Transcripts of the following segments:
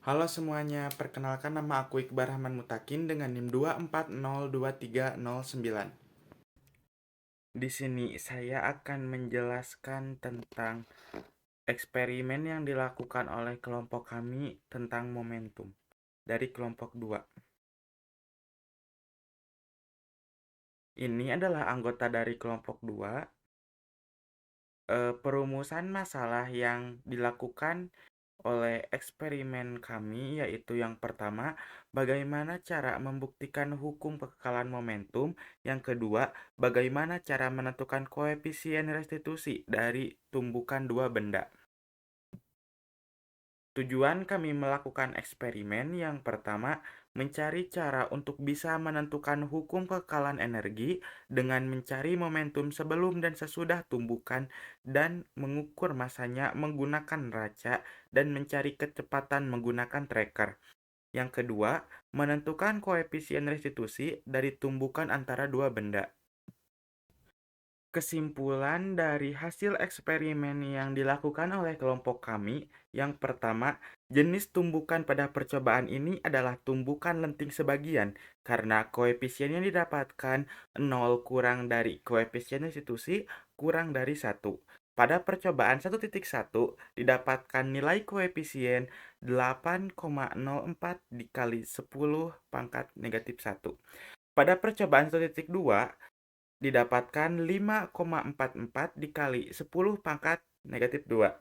Halo semuanya, perkenalkan nama aku Iqbar Rahman Mutakin dengan NIM 2402309. Di sini saya akan menjelaskan tentang eksperimen yang dilakukan oleh kelompok kami tentang momentum dari kelompok 2. Ini adalah anggota dari kelompok 2. Perumusan masalah yang dilakukan oleh eksperimen kami yaitu yang pertama, bagaimana cara membuktikan hukum kekekalan momentum. Yang kedua, bagaimana cara menentukan koefisien restitusi dari tumbukan dua benda. Tujuan kami melakukan eksperimen yang pertama, mencari cara untuk bisa menentukan hukum kekekalan energi dengan mencari momentum sebelum dan sesudah tumbukan dan mengukur masanya menggunakan neraca dan mencari kecepatan menggunakan tracker. Yang kedua, menentukan koefisien restitusi dari tumbukan antara dua benda. Kesimpulan dari hasil eksperimen yang dilakukan oleh kelompok kami, yang pertama, jenis tumbukan pada percobaan ini adalah tumbukan lenting sebagian karena koefisien yang didapatkan 0 kurang dari koefisien restitusi kurang dari 1. Pada percobaan 1.1 didapatkan nilai koefisien 8,04 dikali 10 pangkat negatif 1. Pada percobaan 1.2 didapatkan 5,44 dikali 10 pangkat negatif 2.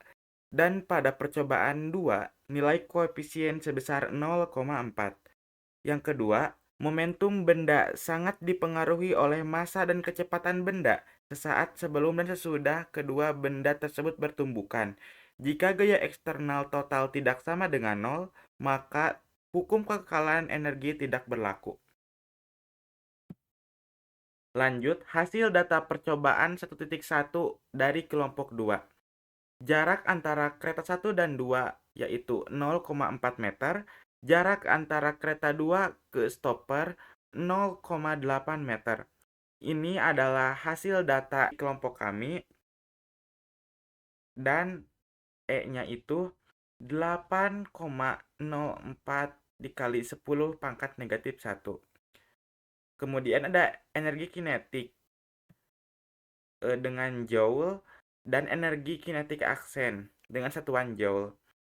Dan pada percobaan 2, nilai koefisien sebesar 0,4. Yang kedua, momentum benda sangat dipengaruhi oleh massa dan kecepatan benda sesaat sebelum dan sesudah kedua benda tersebut bertumbukan. Jika gaya eksternal total tidak sama dengan 0, maka hukum kekekalan energi tidak berlaku. Lanjut, hasil data percobaan 1.1 dari kelompok 2. Jarak antara kereta 1 dan 2 yaitu 0,4 meter. Jarak antara kereta 2 ke stopper 0,8 meter. Ini adalah hasil data kelompok kami dan E-nya itu 8,04 dikali 10 pangkat negatif 1. Kemudian ada energi kinetik dengan joule dan energi kinetik aksen dengan satuan joule,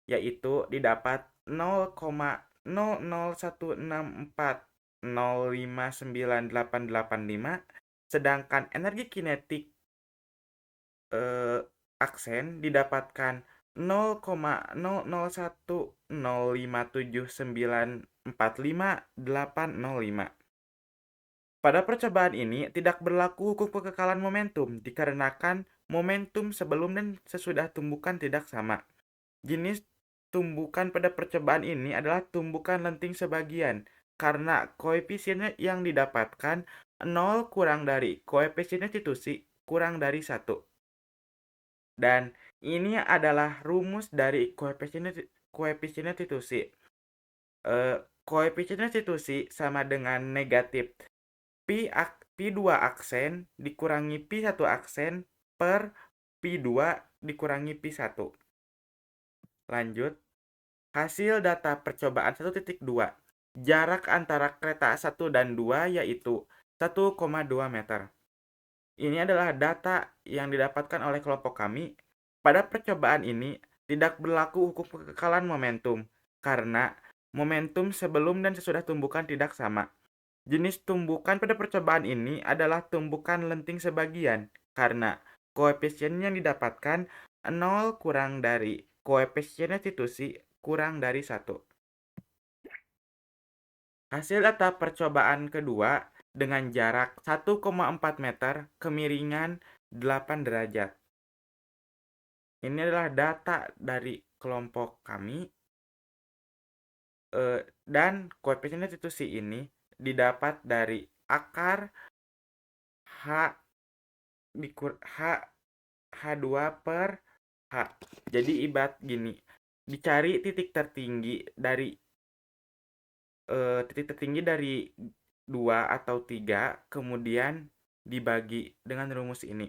yaitu didapat 0,00164059885, sedangkan energi kinetik aksen didapatkan 0,01057945805. Pada percobaan ini tidak berlaku hukum kekekalan momentum dikarenakan momentum sebelum dan sesudah tumbukan tidak sama. Jenis tumbukan pada percobaan ini adalah tumbukan lenting sebagian karena koefisiennya yang didapatkan 0 kurang dari koefisien restitusi kurang dari 1. Dan ini adalah rumus dari koefisien restitusi. Koefisien restitusi sama dengan negatif Pi 2 aksen dikurangi Pi 1 aksen per Pi 2 dikurangi Pi 1. Lanjut, hasil data percobaan 1.2. Jarak antara kereta 1 dan 2 yaitu 1,2 meter. Ini adalah data yang didapatkan oleh kelompok kami. Pada percobaan ini tidak berlaku hukum kekekalan momentum karena momentum sebelum dan sesudah tumbukan tidak sama. Jenis tumbukan pada percobaan ini adalah tumbukan lenting sebagian karena koefisien yang didapatkan 0 kurang dari koefisien restitusi kurang dari 1. Hasil data percobaan kedua dengan jarak 1,4 meter kemiringan 8 derajat. Ini adalah data dari kelompok kami dan koefisien restitusi ini didapat dari akar H H2 per H. Jadi ibarat gini, dicari titik tertinggi dari 2 atau 3, kemudian dibagi dengan rumus ini.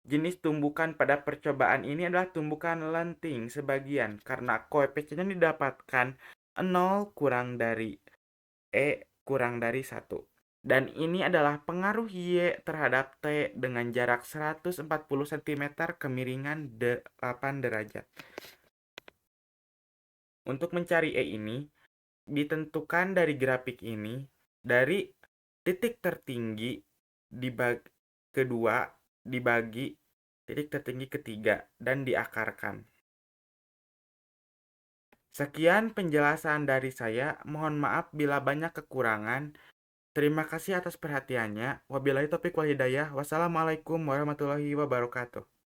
Jenis tumbukan pada percobaan ini adalah tumbukan lenting sebagian karena koefisien yang didapatkan 0 kurang dari E kurang dari 1. Dan ini adalah pengaruh Y terhadap T dengan jarak 140 cm kemiringan 8 derajat. Untuk mencari E ini, ditentukan dari grafik ini, dari titik tertinggi kedua dibagi titik tertinggi ketiga dan diakarkan. Sekian penjelasan dari saya. Mohon maaf bila banyak kekurangan. Terima kasih atas perhatiannya. Wabillahi taufiq wal hidayah. Wassalamualaikum warahmatullahi wabarakatuh.